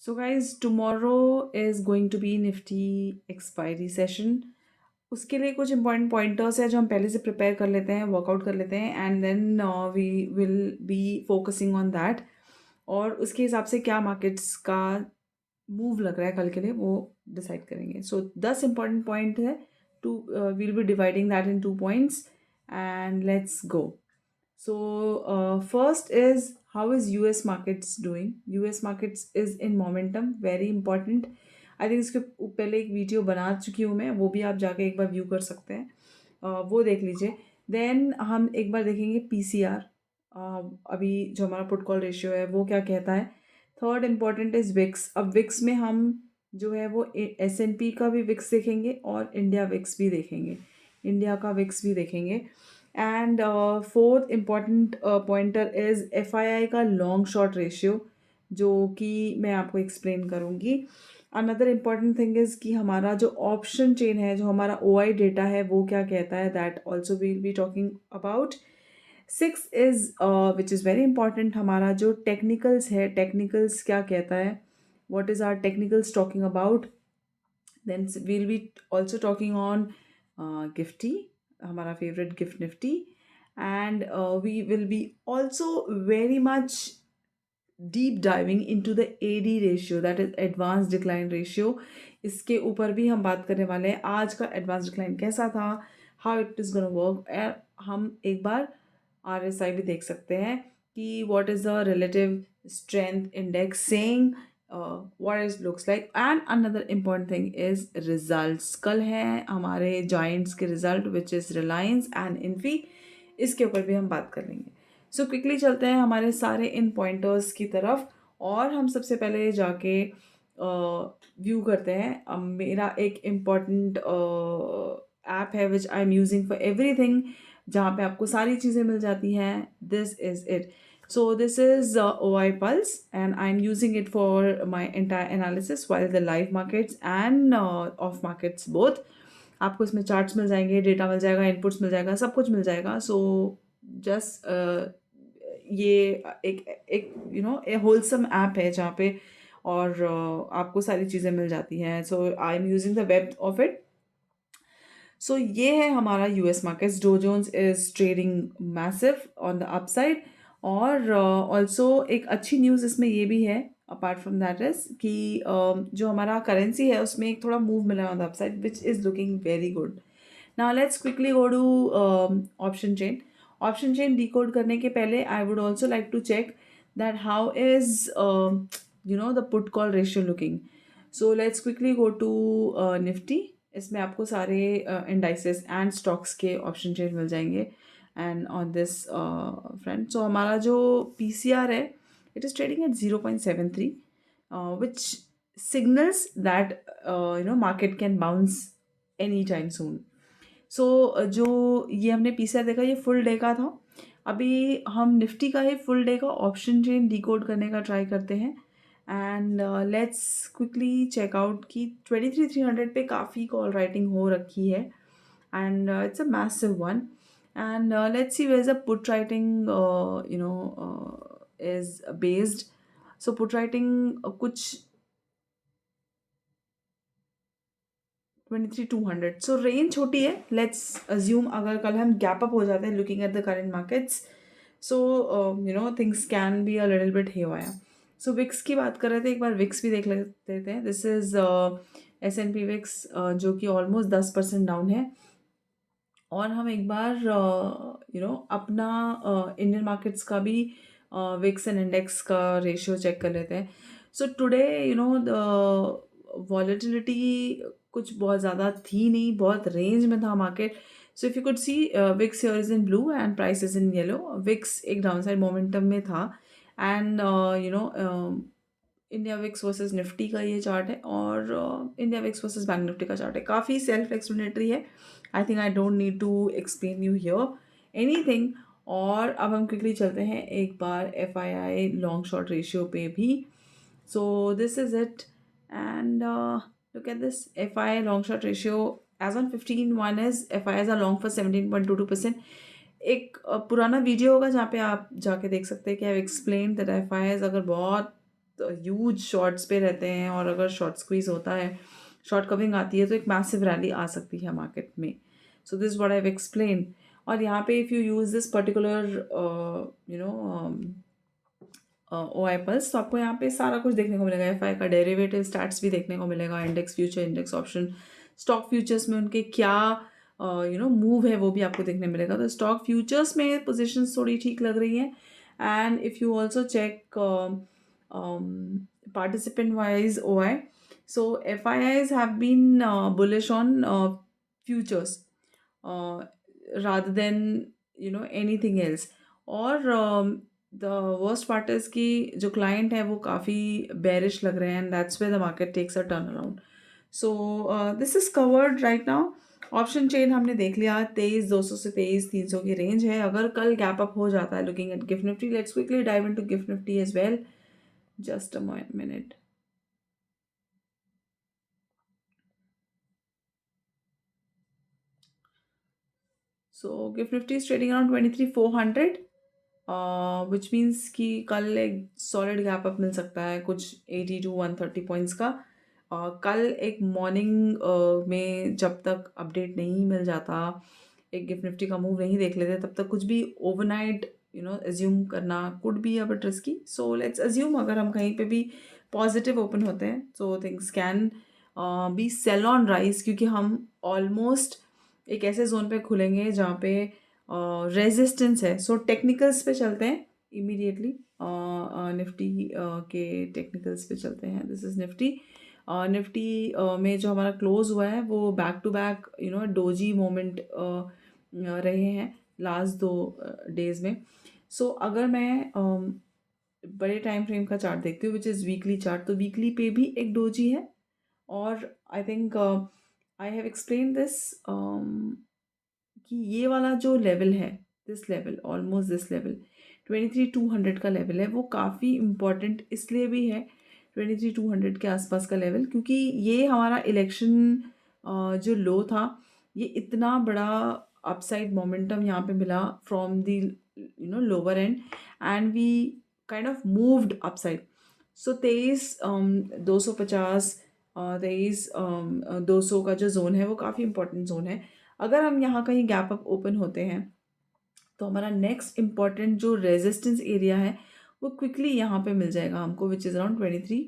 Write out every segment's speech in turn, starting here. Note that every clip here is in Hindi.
So guys, tomorrow is going to be Nifty expiry session. उसके लिए कुछ इंपॉर्टेंट पॉइंटर्स है जो हम पहले से प्रिपेयर कर लेते हैं, वर्कआउट कर लेते हैं and then we will be focusing on that. और उसके हिसाब से क्या मार्केट्स का मूव लग रहा है कल के लिए वो डिसाइड करेंगे। सो 10 इंपॉर्टेंट पॉइंट है, to we'll be dividing that in 2 points and let's go. So first is, how is US markets doing? US markets is in momentum, very important. I think इसके पहले एक वीडियो बना चुकी हूँ मैं, वो भी आप जाके एक बार व्यू कर सकते हैं। वो देख लीजिए। देन हम एक बार देखेंगे PCR। अभी जो हमारा पुट कॉल रेशियो है वो क्या कहता है। Third important is VIX. अब विक्स में हम जो है वो S&P का भी विक्स देखेंगे और इंडिया विक्स भी देखेंगे, इंडिया का विक्स भी देखेंगे। And fourth important pointer is FII का लॉन्ग शॉर्ट रेशियो, जो कि मैं आपको एक्सप्लेन करूँगी। अनदर इम्पॉर्टेंट थिंग इज़ कि हमारा जो ऑप्शन चेन है, जो हमारा OI डेटा है वो क्या कहता है, that also we'll be talking about. Six is which is very important, हमारा जो टेक्निकल्स है, टेक्निकल्स क्या कहता है, what is our technicals talking about. Then we'll be also talking on Gifty, हमारा favorite gift Nifty, and we will be also very much deep diving into the AD ratio, that is advanced decline ratio. इसके ऊपर भी हम बात करने वाले हैं, आज का advanced decline कैसा था, how it is gonna work। हम एक बार RSI भी देख सकते हैं कि what is the relative strength index saying, what it looks like। and another important thing is results। कल हैं हमारे giants के result which is Reliance and Infi, इसके ऊपर भी हम बात कर लेंगे। सो क्विकली चलते हैं हमारे सारे इन पॉइंटर्स की तरफ, और हम सबसे पहले जाके व्यू करते हैं। मेरा एक इम्पॉर्टेंट ऐप है which I am using for everything, जहाँ पे आपको सारी चीज़ें मिल जाती हैं। This is it. So this is OI Pulse and I'm using it for my entire analysis while the live markets and off markets both। आपको इसमें चार्ट्स मिल जाएंगे, डेटा मिल जाएगा, इनपुट्स मिल जाएगा, सब कुछ मिल जाएगा। सो जस्ट ये एक एक ए होलसम ऐप है जहाँ पे और आपको सारी चीज़ें मिल जाती हैं। So I am using the web of it. So ये है हमारा US markets. Dow Jones is trading massive on the upside. और ऑल्सो एक अच्छी न्यूज़ इसमें ये भी है अपार्ट फ्रॉम दैट इज कि जो हमारा करेंसी है उसमें एक थोड़ा मूव मिला है on the upside which is looking very good. Now let's quickly go to option chain. Option chain decode करने के पहले I would also like to check that how is the put call ratio looking. So let's quickly go to Nifty. इसमें आपको सारे इंडाइसेस एंड स्टॉक्स के ऑप्शन चेन मिल जाएंगे। And on this front, so हमारा जो PCR है, it is trading at 0.73, which signals that market can bounce any time soon. So जो ये हमने PCR देखा, ये फुल डे का था। अभी हम निफ्टी का ही फुल डे का ऑप्शन चेन डिकोड करने का ट्राई करते हैं। एंड लेट्स क्विकली चेकआउट कि 23,300 पे काफ़ी कॉल राइटिंग हो रखी है and it's a massive one. And let's see where is a put writing is based. So put writing कुछ 23,200, सो रेंज छोटी है। लेट्स अज्यूम अगर कल हम गैप अप हो जाते हैं looking at the current markets, so things can be a little bit heavier. So VIX की बात कर रहे थे, एक बार विक्स भी देख लेते हैं। दिस इज S&P विक्स, जो कि ऑलमोस्ट 10% डाउन है। और हम एक बार अपना इंडियन मार्केट्स का भी विक्स एंड इंडेक्स का रेशियो चेक कर लेते हैं। सो टुडे द वॉलेटिलिटी कुछ बहुत ज़्यादा थी नहीं, बहुत रेंज में था market. So if you could see, VIX here is in blue and price is in yellow. VIX एक डाउन साइड मोमेंटम में था and India VIX versus Nifty का ये चार्ट है और India VIX versus bank Nifty का चार्ट है। काफ़ी सेल्फ एक्सप्लेनेटरी है। I think I don't need to explain you here anything. और अब हम क्विकली चलते हैं एक बार FII लॉन्ग शॉर्ट रेशियो पे भी। So this is it and look at this FII long short ratio as on 15/1 is FIIs are long for 17.22%। एक पुराना वीडियो होगा जहाँ पे आप जाके देख सकते हैं कि आई एक्सप्लेन दैट FIIs अगर बहुत ह्यूज शॉर्ट्स पे रहते हैं, और अगर शॉर्ट स्क्वीज होता है, शॉर्ट कवरिंग आती है, तो एक मैसिव रैली आ सकती है मार्केट में. So this what I have explain. और यहाँ पे if you use this particular you know O I pulse, तो आपको यहाँ पे सारा कुछ देखने को मिलेगा. एफ आई का डेरिवेटिव स्टैट्स भी देखने को मिलेगा, index future, index option, stock futures में उनके क्या मूव है वो भी आपको देखने मिलेगा. तो स्टॉक फ्यूचर्स में पोजिशंस थोड़ी ठीक लग रही हैं. And if you also check participant wise OI, so FIIs have been bullish on futures uh, rather than anything else. और द वर्स्ट पार्ट इज़ कि जो क्लाइंट है वो काफ़ी बेरिश लग रहे हैं, and that's way the market takes a turn around. So this is covered right now. Option chain हमने देख लिया, 23,200 से 23,300 की रेंज है. अगर कल गैप अप हो जाता है, looking at gift Nifty, let's quickly dive into gift Nifty as well. Just a minute. So gift Nifty is trading around 23,400, which means कि कल एक सॉलिड गैप अप मिल सकता है कुछ 80 टू 130 पॉइंट्स का. कल एक मॉर्निंग में जब तक अपडेट नहीं मिल जाता, एक गिफ्ट निफ्टी का मूव नहीं देख लेते, तब तक कुछ भी ओवरनाइट एज्यूम करना could be a bit risky. So let's assume अगर हम कहीं पे भी पॉजिटिव ओपन होते हैं, so things can be sell on rise, क्योंकि हम ऑलमोस्ट एक ऐसे जोन पे खुलेंगे जहाँ पे रेजिस्टेंस है. सो टेक्निकल्स पे चलते हैं इमीडिएटली. निफ्टी के टेक्निकल्स पे चलते हैं. This is Nifty. निफ्टी में जो हमारा क्लोज हुआ है वो back to back doji moment रहे हैं लास्ट 2 डेज में. सो अगर मैं बड़े टाइम फ्रेम का चार्ट देखती हूँ, विच इज़ वीकली चार्ट, तो वीकली पे भी एक डोजी है. और आई think I have explain this कि ये वाला जो लेवल है, this level, almost this level 23,200 का लेवल है, वो काफ़ी इम्पॉर्टेंट इसलिए भी है 23,200 के आसपास का लेवल, क्योंकि ये हमारा इलेक्शन जो लो था, ये इतना बड़ा अपसाइड मोमेंटम यहाँ पे मिला from the lower end, and we kind of moved upside. So 23,250, 23,200 का जो जोन है वो काफ़ी इंपॉर्टेंट जोन है. अगर हम यहाँ कहीं गैप अप ओपन होते हैं, तो हमारा नेक्स्ट इम्पॉर्टेंट जो रेजिस्टेंस एरिया है वो क्विकली यहाँ पे मिल जाएगा हमको, which is around 23,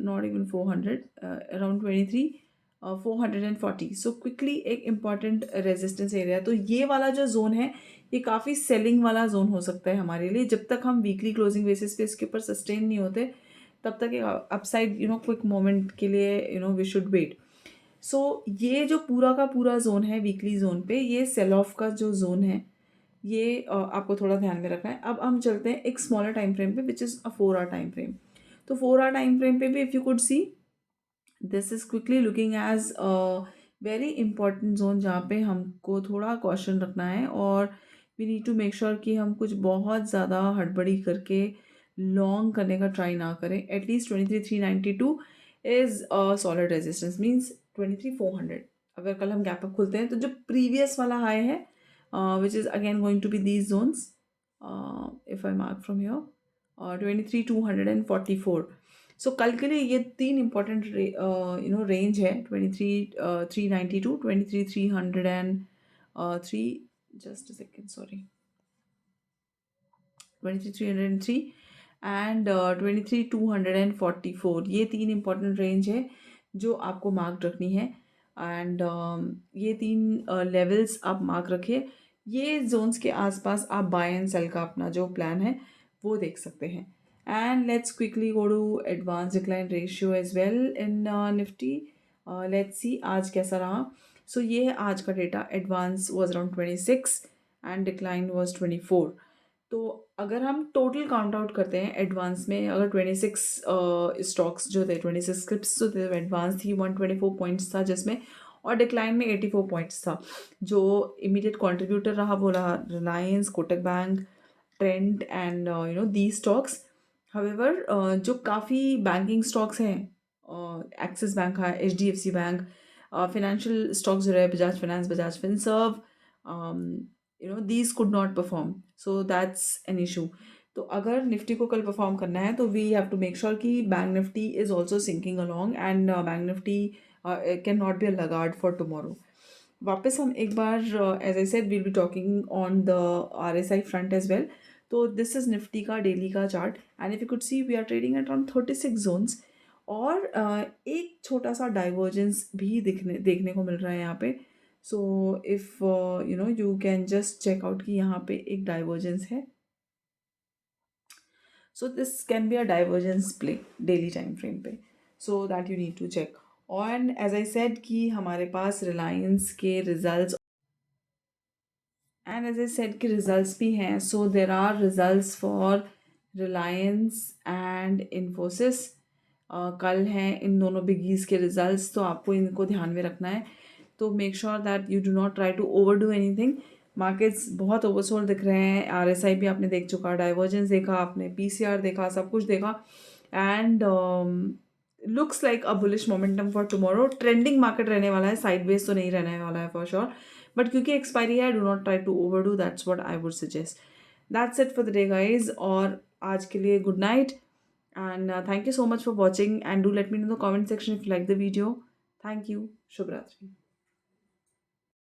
not even 400, around 23, 440. So quickly एक इम्पॉर्टेंट रेजिस्टेंस एरिया. तो ये वाला जो जोन है, ये काफ़ी सेलिंग वाला जोन हो सकता है हमारे लिए. जब तक हम वीकली क्लोजिंग बेसिस पे इसके ऊपर सस्टेन नहीं होते, तब तक एक अपसाइड क्विक मोमेंट के लिए वी शुड वेट. सो ये जो पूरा का पूरा जोन है वीकली जोन पे, ये सेल ऑफ का जो जोन है, ये आपको थोड़ा ध्यान में रखना है. अब हम चलते हैं एक स्मॉलर टाइम फ्रेम पे, which is a 4 hour time frame. तो 4 आवर टाइम फ्रेम पे भी if you could see, this is quickly looking as a very important zone, जहाँ पे हमको थोड़ा कॉशन रखना है, और we need to make sure कि हम कुछ बहुत ज़्यादा हड़बड़ी करके लॉन्ग करने का ट्राई ना करें. At least 23,392 is a solid resistance, means 23,400. अगर कल हम गैप अप खुलते हैं, तो जो प्रीवियस वाला हाई है, which is again going to be these zones, if I mark from your 23,244. सो कल के लिए ये 3 इंपॉर्टेंट रेंज है, 23,392, 23,303, just a second, sorry, 23,303 and 23,244. ये 3 इंपॉर्टेंट रेंज है जो आपको मार्क रखनी है. एंड ये 3 लेवल्स आप मार्क रखिए. ये जोन्स के आसपास आप बाय एंड सेल का अपना जो प्लान है वो देख सकते हैं. And let's quickly go to advance decline ratio as well in Nifty. Let's see आज कैसा रहा. सो ये है आज का data. Advance was around 26 and decline was 24. तो अगर हम टोटल काउंट आउट करते हैं एडवांस में, अगर 26 स्टॉक्स जो थे, 26 स्क्रिप्ट्स जो थे, एडवांस थी 124 पॉइंट्स था जिसमें, और डिक्लाइन में 84 पॉइंट्स था. जो इमीडिएट कंट्रीब्यूटर रहा वो रहा Reliance, Kotak bank, trend and the stocks. However जो काफ़ी बैंकिंग स्टॉक्स हैं, एक्सिस बैंक है, HDFC बैंक, फाइनेंशियल स्टॉक्स जो रहे, Bajaj finance, Bajaj Finserv, these could not perform. So that's an issue. तो अगर निफ्टी को कल परफॉर्म करना है तो we have to make sure कि bank Nifty is also syncing along and bank Nifty can not be a laggard for tomorrow. वापस हम एक बार as I said we'll be talking on the RSI front as well. तो दिस इज निफ्टी का डेली का chart and if you could see we are trading at around 36 zones. और एक छोटा सा डाइवर्जेंस भी देखने को मिल रहा है यहाँ पे। So if you know you can just check out कि यहाँ पे एक डाइवर्जेंस है। So this can be a divergence play daily time frame पे, so that you need to check. And as I said कि हमारे पास Reliance के results and as I said कि results भी हैं, so there are results for Reliance and Infosys. कल हैं इन दोनों बिगीज़ के रिजल्ट्स, तो आपको इनको ध्यान में रखना है। तो make sure that you do not try to overdo anything. Markets बहुत ओवरसोल्ड दिख रहे हैं। RSI भी आपने देख चुका, डाइवर्जेंस देखा आपने, PCR देखा, सब कुछ देखा and looks like a bullish momentum for tomorrow. Trending market रहने वाला है, साइडवेज तो नहीं रहने वाला है फॉर श्योर, बट क्योंकि एक्सपायरी है do not try to overdo, that's what I would suggest. That's it for the day guys, और आज के लिए good night and thank you so much for watching, and do let me know in the comment section if you like the video. Thank you. Shubh Ratri.